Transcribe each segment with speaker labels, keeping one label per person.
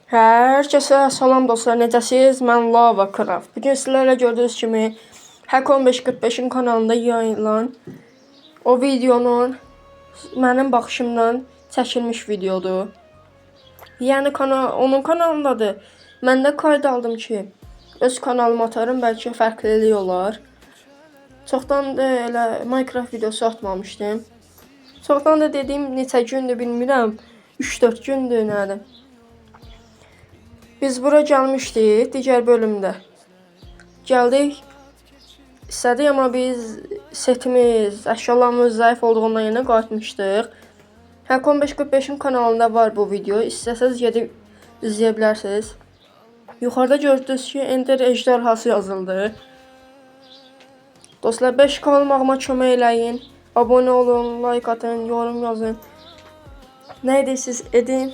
Speaker 1: Hər kəsə salam dostlar, necəsiz? Mən Lava Craft. Bugün sizlərlə gördüyünüz kimi Hack 1545-in kanalında yayınlanan o videonun mənim baxışımdan çəkilmiş videodur. Yəni onun kanalındadır. Mən də qayda aldım ki, öz kanalıma atarım, bəlkə fərqlilik olar. Çoxdan da elə Minecraft videosu atmamışdım. Çoxdan da dediyim neçə gündür bilmirəm. 3-4 gündür nədir. Biz bura gəlmişdik, digər bölümdə. Gəldik, istədik, amma biz setimiz, əşyalarımız zəif olduğundan yenə qayıtmışdıq. Hack 1545-in kanalında var bu video. İstəsəz gedib izləyə bilərsiniz. Yuxarıda gördünüz ki, Ender ejderhası yazıldı. Dostlar, 5K olmağıma kömək eləyin. Abunə olun, like atın, yorum yazın. Nə edirsiniz edin.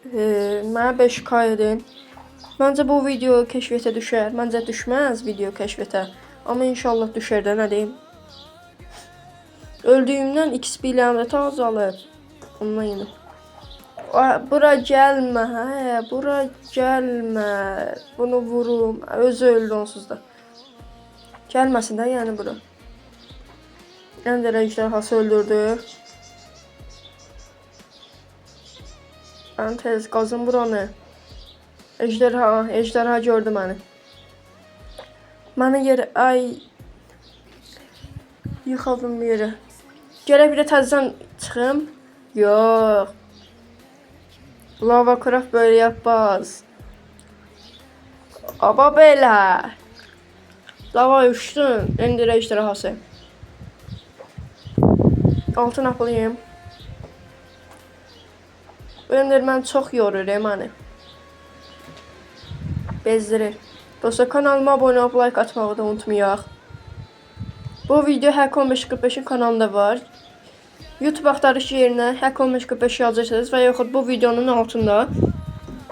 Speaker 1: Mənə 5K edin. Məncə bu video kəşfiyyətə düşər. Məncə düşməz video kəşfiyyətə. Amma inşallah düşər də, nə deyim. Öldüyümdən XP ləmnəti azalır. Ondan yenə. Bura gəlmə, bura gəlmə. Bunu vurum. Özü öldü onsuz da. Gəlməsin də yəni bura. Ender ejderhası öldürdü. Mən tez qazın buranı. Ejderha gördü məni. Məni yerə, ay. Yıxıldım bir yerə. Gərək bir də təzədən çıxım. Yox. Lava Craft böyle yapmaz. Aba belə. Lava uçdun. Ender ejderhası. Altın apılıyım. Bu Enderman çox yorur məni. Bezdirir. Dostlar, kanalıma abunə olub like atmağı da unutmayaq. Bu video Hack 1545'in kanalında var. YouTube axtarış yerinə Hack 1545 yazırsınız və yaxud bu videonun altında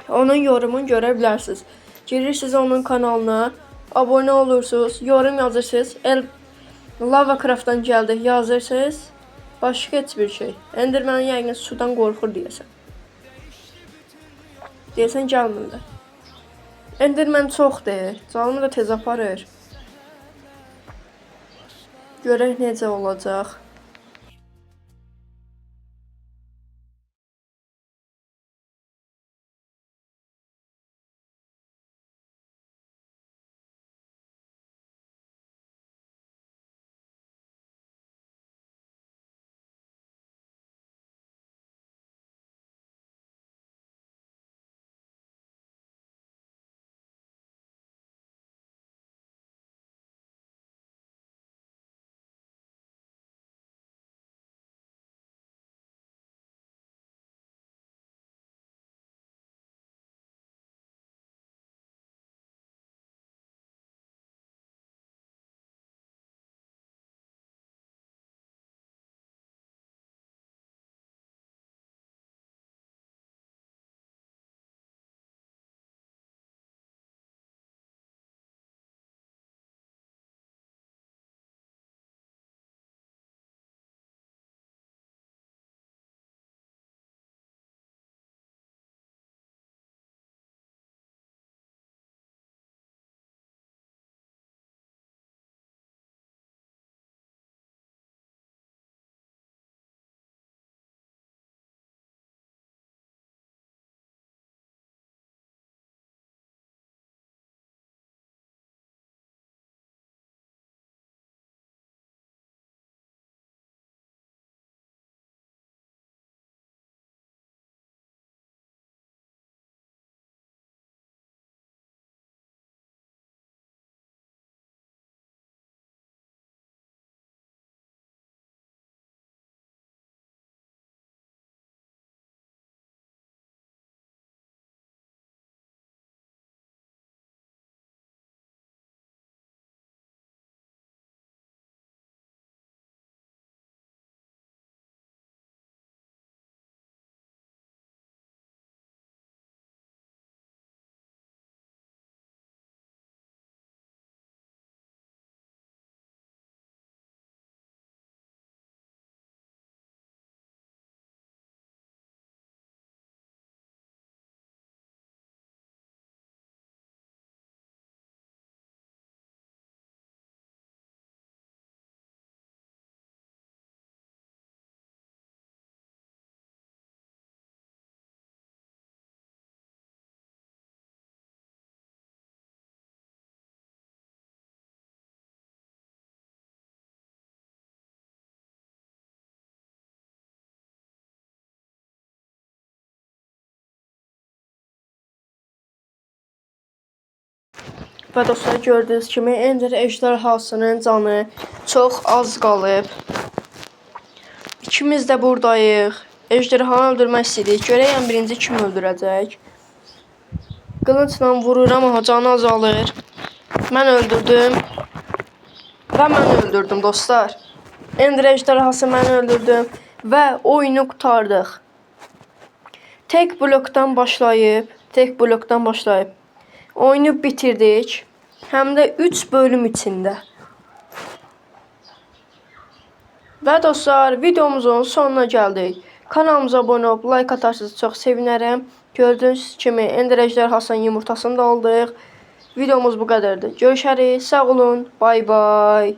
Speaker 1: onun yorumunu görə bilərsiniz. Girirsiniz onun kanalına, abunə olursunuz, yorum yazırsınız. Lava Craft'dan gəldik yazırsınız. Başqa heç bir şey. Enderman yəqin sudan qorxur deyəsən. Deyəsən gəlmirlər. Enderman çoxdur. Canımı da tez aparır. Görək necə olacaq. Və dostlar, gördüyünüz kimi Ender əjderhasının canı çox az qalıb. İkimiz də buradayıq. Ejderhanı öldürmək istəyirik. Görəyəm birinci kim öldürəcək. Qılıncla vururam, amma canı azalır. Mən öldürdüm. Və mən öldürdüm dostlar. Ender əjderhası mən öldürdüm. Və oyunu qurtardıq. Tek blokdan başlayıb oyunu bitirdik. Həm də 3 bölüm içində. Və dostlar, videomuzun sonuna gəldik. Kanalımıza abunə olub like atarsanız çox sevinərəm. Gördüyünüz kimi Ender əjderhasının yumurtasını da aldıq. Videomuz bu qədərdir. Görüşərik. Sağ olun. Bay bay.